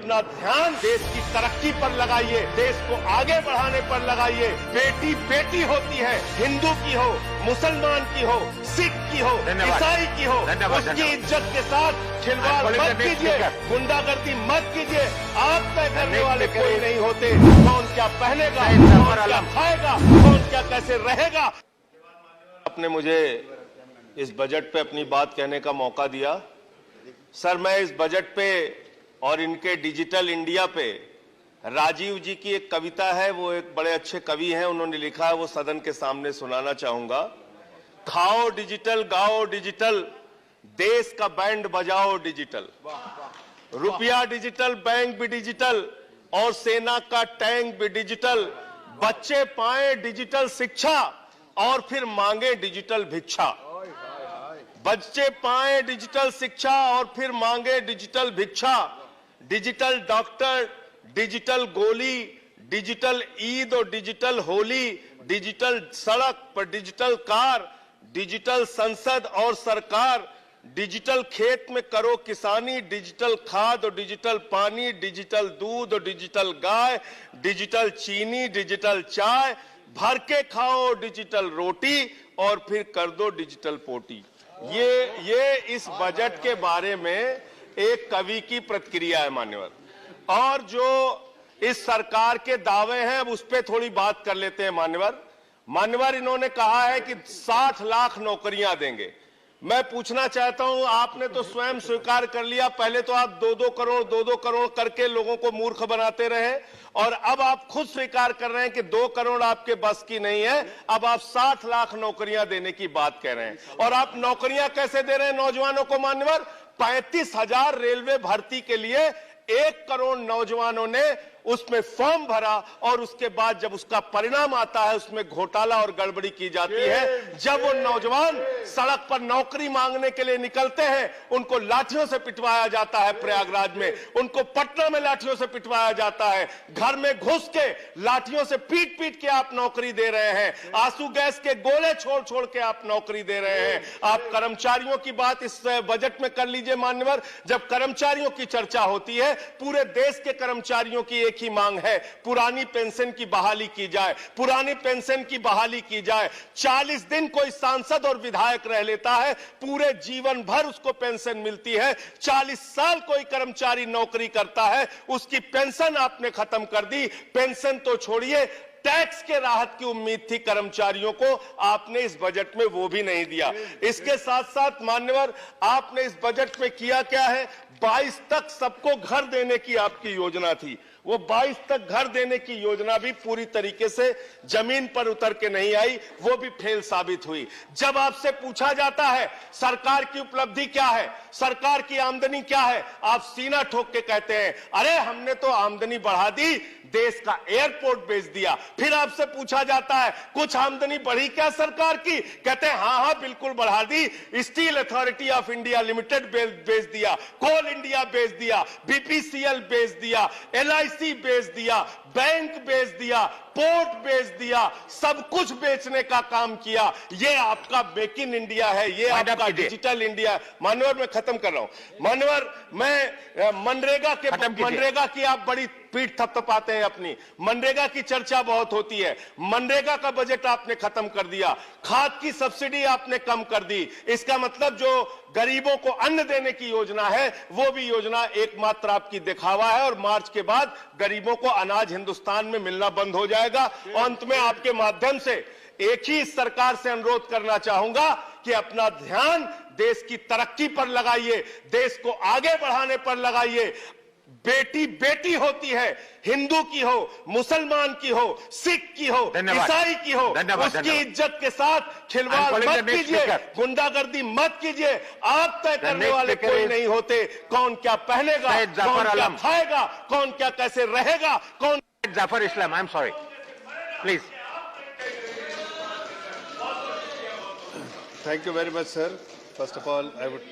अपना ध्यान देश की तरक्की पर लगाइए, देश को आगे बढ़ाने पर लगाइए। बेटी बेटी होती है, हिंदू की हो, मुसलमान की हो, सिख की हो, ईसाई की हो, उसकी इज्जत के साथ खिलवाड़ मत कीजिए, गुंडागर्दी मत कीजिए। आप तय करने वाले कोई नहीं होते। कौन क्या पहनेगा, कौन क्या खाएगा, कौन क्या कैसे रहेगा। आपने मुझे इस बजट पे अपनी बात कहने का मौका दिया। सर, मैं इस बजट पे और इनके डिजिटल इंडिया पे राजीव जी की एक कविता है, वो एक बड़े अच्छे कवि हैं, उन्होंने लिखा है, वो सदन के सामने सुनाना चाहूंगा। खाओ डिजिटल, गाओ डिजिटल, देश का बैंड बजाओ डिजिटल, रुपया डिजिटल, बैंक भी डिजिटल और सेना का टैंक भी डिजिटल। बच्चे पाए डिजिटल शिक्षा और फिर मांगे डिजिटल भिक्षा। बच्चे पाए डिजिटल शिक्षा और फिर मांगे डिजिटल भिक्षा। डिजिटल डॉक्टर, डिजिटल गोली, डिजिटल ईद और डिजिटल होली, डिजिटल सड़क पर डिजिटल कार, डिजिटल संसद और सरकार, डिजिटल खेत में करो किसानी, डिजिटल खाद और डिजिटल पानी, डिजिटल दूध और डिजिटल गाय, डिजिटल चीनी, डिजिटल चाय, भर के खाओ डिजिटल रोटी और फिर कर दो डिजिटल पोटी। ये इस बजट के बारे में एक कवि की प्रतिक्रिया है मान्यवर। और जो इस सरकार के दावे हैं, अब उस पर थोड़ी बात कर लेते हैं मान्यवर। इन्होंने कहा है कि 60 लाख नौकरियां देंगे। मैं पूछना चाहता हूं, आपने तो स्वयं स्वीकार कर लिया, पहले तो आप 2-2 करोड़ करके लोगों को मूर्ख बनाते रहे और अब आप खुद स्वीकार कर रहे हैं कि 2 करोड़ आपके बस की नहीं है। अब आप 60 लाख नौकरियां देने की बात कह रहे हैं। और आप नौकरियां कैसे दे रहे हैं नौजवानों को मान्यवर? 35,000 रेलवे भर्ती के लिए 1 करोड़ नौजवानों ने उसमें फॉर्म भरा और उसके बाद जब उसका परिणाम आता है उसमें घोटाला और गड़बड़ी की जाती है। जब वो नौजवान सड़क पर नौकरी मांगने के लिए निकलते हैं, उनको लाठियों से पिटवाया जाता है प्रयागराज में, उनको पटना में लाठियों से पिटवाया जाता है, घर में घुस के लाठियों से पीट पीट के आप नौकरी दे रहे हैं, आंसू गैस के गोले छोड़ छोड़ के आप नौकरी दे रहे हैं। आप कर्मचारियों की बात इस बजट में कर लीजिए मान्यवर। जब कर्मचारियों की चर्चा होती है, पूरे देश के कर्मचारियों की एक ही मांग है, पुरानी पेंशन की बहाली की जाए, पुरानी पेंशन की बहाली की जाए। 40 दिन कोई सांसद और विधायक रह लेता है, पूरे जीवन भर उसको पेंशन मिलती है। 40 साल कोई कर्मचारी नौकरी करता है, उसकी पेंशन आपने खत्म कर दी। पेंशन तो छोड़िए, टैक्स के राहत की उम्मीद थी कर्मचारियों को, आपने इस बजट में वो भी नहीं दिया। इसके साथ साथ मान्यवर, आपने इस बजट में किया क्या है? 22 तक सबको घर देने की आपकी योजना थी। वो 22 तक घर देने की योजना भी पूरी तरीके से जमीन पर उतर के नहीं आई, वो भी फेल साबित हुई। जब आपसे पूछा जाता है सरकार की उपलब्धि क्या है, सरकार की आमदनी क्या है, आप सीना ठोक के कहते हैं अरे हमने तो आमदनी बढ़ा दी, देश का एयरपोर्ट बेच दिया। फिर आपसे पूछा जाता है कुछ आमदनी बढ़ी क्या सरकार की, कहते हैं हाँ हाँ बिल्कुल बढ़ा दी, steel authority of India limited बेच दिया, कोल इंडिया बेच दिया, बीपीसीएल बेच दिया, एलआईसी बेच दिया, बैंक बेच दिया, पोर्ट बेच दिया, सब कुछ बेचने का काम किया। ये आपका मेक इन इंडिया है, ये आपका डिजिटल इंडिया है। मान्यवर, मैं खत्म कर रहा हूं मान्यवर। मैं मनरेगा की आप बड़ी पीठ थपथपाते हैं अपनी, मनरेगा की चर्चा बहुत होती है। मनरेगा का बजट आपने खत्म कर दिया, खाद की सब्सिडी आपने कम कर दी। इसका मतलब जो गरीबों को अन्न देने की योजना है, वो भी योजना एकमात्र आपकी दिखावा है और मार्च के बाद गरीबों को अनाज हिंदुस्तान में मिलना बंद हो जाएगा। अंत में आपके माध्यम से एक ही इस सरकार से अनुरोध करना चाहूंगा कि अपना ध्यान देश की तरक्की पर लगाइए, देश को आगे बढ़ाने पर लगाइए। बेटी बेटी होती है, हिंदू की हो, मुसलमान की हो, सिख की हो, ईसाई की हो, उसकी इज्जत के साथ खिलवाड़ मत कीजिए, गुंडागर्दी मत कीजिए। आप तय करने वाले कोई नहीं होते। कौन क्या पहनेगा, कौन क्या खाएगा, कौन क्या कैसे रहेगा, कौन Zafar Islam, I'm sorry. Please. Thank you very much, sir. First of all, I would